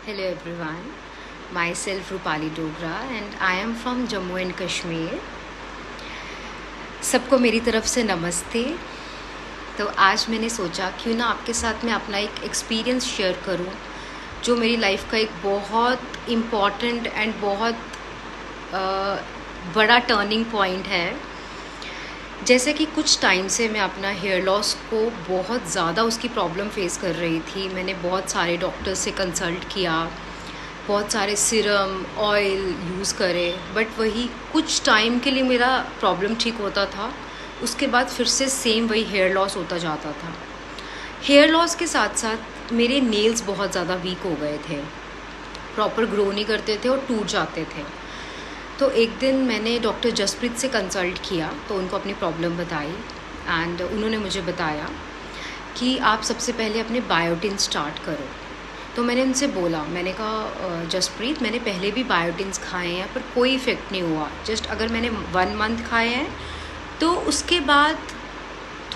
Hello everyone, myself Rupali Dogra and I am from Jammu and Kashmir. सबको मेरी तरफ से नमस्ते। तो आज मैंने सोचा क्यों ना आपके साथ मैं अपना एक एक्सपीरियंस शेयर करूं जो मेरी लाइफ का एक बहुत इम्पॉर्टेंट एंड बहुत बड़ा टर्निंग पॉइंट है। जैसे कि कुछ टाइम से मैं अपना हेयर लॉस को बहुत ज़्यादा उसकी प्रॉब्लम फेस कर रही थी। मैंने बहुत सारे डॉक्टर्स से कंसल्ट किया, बहुत सारे सीरम ऑयल यूज़ करे, बट वही कुछ टाइम के लिए मेरा प्रॉब्लम ठीक होता था, उसके बाद फिर से सेम वही हेयर लॉस होता जाता था। हेयर लॉस के साथ साथ मेरे नेल्स बहुत ज़्यादा वीक हो गए थे, प्रॉपर ग्रो नहीं करते थे और टूट जाते थे। तो एक दिन मैंने डॉक्टर जसप्रीत से कंसल्ट किया, तो उनको अपनी प्रॉब्लम बताई एंड उन्होंने मुझे बताया कि आप सबसे पहले अपने बायोटिन स्टार्ट करो। तो मैंने उनसे बोला, मैंने कहा जसप्रीत मैंने पहले भी बायोटिन्स खाए हैं पर कोई इफ़ेक्ट नहीं हुआ। जस्ट अगर मैंने 1 मंथ खाए हैं तो उसके बाद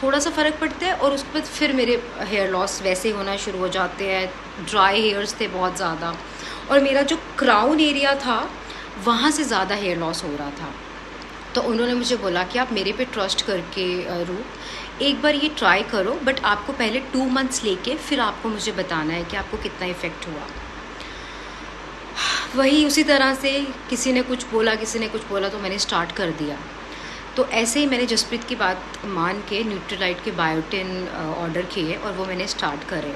थोड़ा सा फ़र्क पड़ता है और उसके बाद फिर मेरे हेयर लॉस वैसे होना शुरू हो जाते हैं। ड्राई हेयर्स थे बहुत ज़्यादा और मेरा जो क्राउन एरिया था वहाँ से ज़्यादा हेयर लॉस हो रहा था। तो उन्होंने मुझे बोला कि आप मेरे पे ट्रस्ट करके रूप एक बार ये ट्राई करो, बट आपको पहले 2 मंथ्स लेके फिर आपको मुझे बताना है कि आपको कितना इफ़ेक्ट हुआ। वही उसी तरह से किसी ने कुछ बोला तो मैंने स्टार्ट कर दिया। तो ऐसे ही मैंने जसप्रीत की बात मान के न्यूट्रीलाइट के बायोटिन ऑर्डर किए और वो मैंने स्टार्ट करे।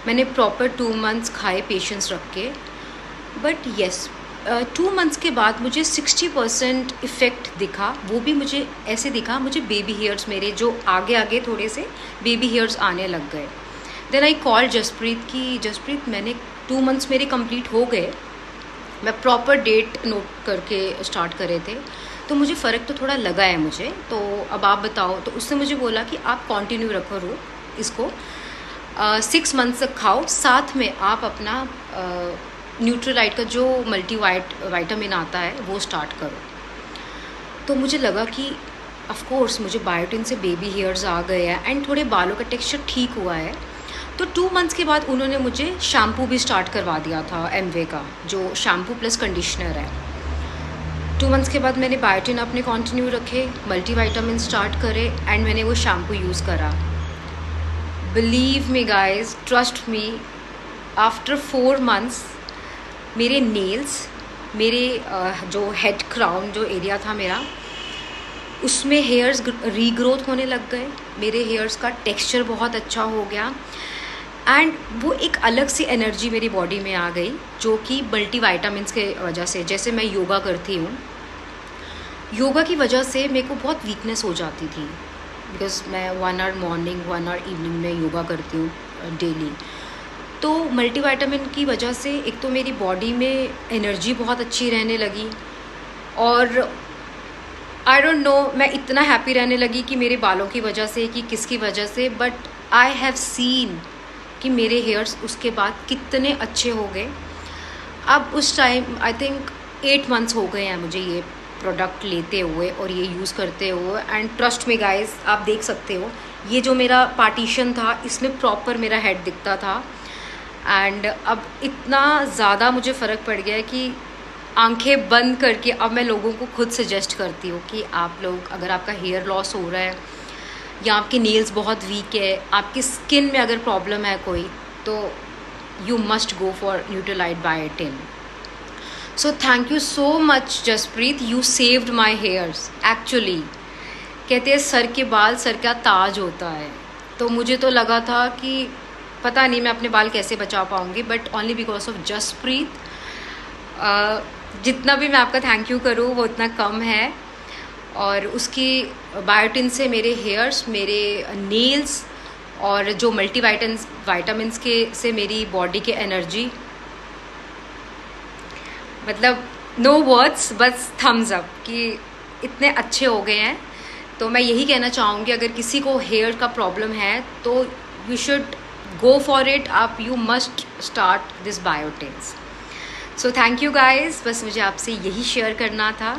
मैंने प्रॉपर 2 मंथ्स खाए पेशेंस रख के, बट येस 2 मंथ्स के बाद मुझे 60% इफ़ेक्ट दिखा। वो भी मुझे ऐसे दिखा, मुझे बेबी हेयर्स मेरे जो आगे थोड़े से बेबी हेयर्स आने लग गए। देन आई कॉल जसप्रीत कि जसप्रीत मैंने 2 मंथ्स मेरे कंप्लीट हो गए, मैं प्रॉपर डेट नोट करके स्टार्ट करे थे, तो मुझे फ़र्क तो थोड़ा लगा है मुझे, तो अब आप बताओ। तो उसने मुझे बोला कि आप कंटिन्यू रखो इसको 6 मंथ्स तक खाओ, साथ में आप अपना न्यूट्रीलाइट का जो विटामिन आता है वो स्टार्ट करो। तो मुझे लगा कि ऑफ कोर्स मुझे बायोटिन से बेबी हेयर्स आ गए हैं एंड थोड़े बालों का टेक्सचर ठीक हुआ है। तो 2 मंथ्स के बाद उन्होंने मुझे शैम्पू भी स्टार्ट करवा दिया था, एमवे का जो शैम्पू प्लस कंडीशनर है। 2 मंथ्स के बाद मैंने बायोटिन अपने कंटिन्यू रखे, मल्टीविटामिन स्टार्ट करे एंड मैंने वो शैम्पू यूज़ करा। Believe me guys, trust me, after 4 months मेरे नेल्स, मेरे जो हेड क्राउन जो एरिया था मेरा, उसमें हेयर्स रीग्रोथ होने लग गए। मेरे हेयर्स का टेक्सचर बहुत अच्छा हो गया एंड वो एक अलग सी एनर्जी मेरी बॉडी में आ गई जो कि मल्टीविटामिन्स के वजह से। जैसे मैं योगा करती हूँ, योगा की वजह से मेरे को बहुत वीकनेस हो जाती थी, बिकॉज मैं 1 आवर मॉर्निंग 1 आवर इवनिंग में योगा करती हूँ डेली। तो मल्टीविटामिन की वजह से एक तो मेरी बॉडी में एनर्जी बहुत अच्छी रहने लगी और आई डोंट नो मैं इतना हैप्पी रहने लगी कि मेरे बालों की वजह से कि किसकी वजह से, बट आई हैव सीन कि मेरे हेयर्स उसके बाद कितने अच्छे हो गए। अब उस टाइम आई थिंक 8 मंथ्स हो गए हैं मुझे ये प्रोडक्ट लेते हुए और ये यूज़ करते हुए एंड ट्रस्ट मी गाइज, आप देख सकते हो ये जो मेरा पार्टीशन था इसमें प्रॉपर मेरा हेड दिखता था एंड अब इतना ज़्यादा मुझे फ़र्क पड़ गया है कि आंखें बंद करके अब मैं लोगों को खुद सजेस्ट करती हूँ कि आप लोग अगर आपका हेयर लॉस हो रहा है या आपके नेल्स बहुत वीक है, आपकी स्किन में अगर प्रॉब्लम है कोई, तो you must go for Nutrilite biotin. So thank you so much Jaspreet, you saved my hairs. Actually कहते हैं सर के बाल सर का ताज होता है, तो मुझे तो लगा था कि पता नहीं मैं अपने बाल कैसे बचा पाऊँगी, but only because of Jasprit. जितना भी मैं आपका थैंक यू करूँ वो उतना कम है। और उसकी बायोटिन से मेरे हेयर्स, मेरे नेल्स और जो विटामिन्स के से मेरी बॉडी के एनर्जी, मतलब नो वर्ड्स, बस थम्स अप कि इतने अच्छे हो गए हैं। तो मैं यही कहना चाहूँगी अगर किसी को हेयर का प्रॉब्लम है तो you should go for it, you must start this biotins. So thank you guys, बस मुझे आपसे यही शेयर करना था।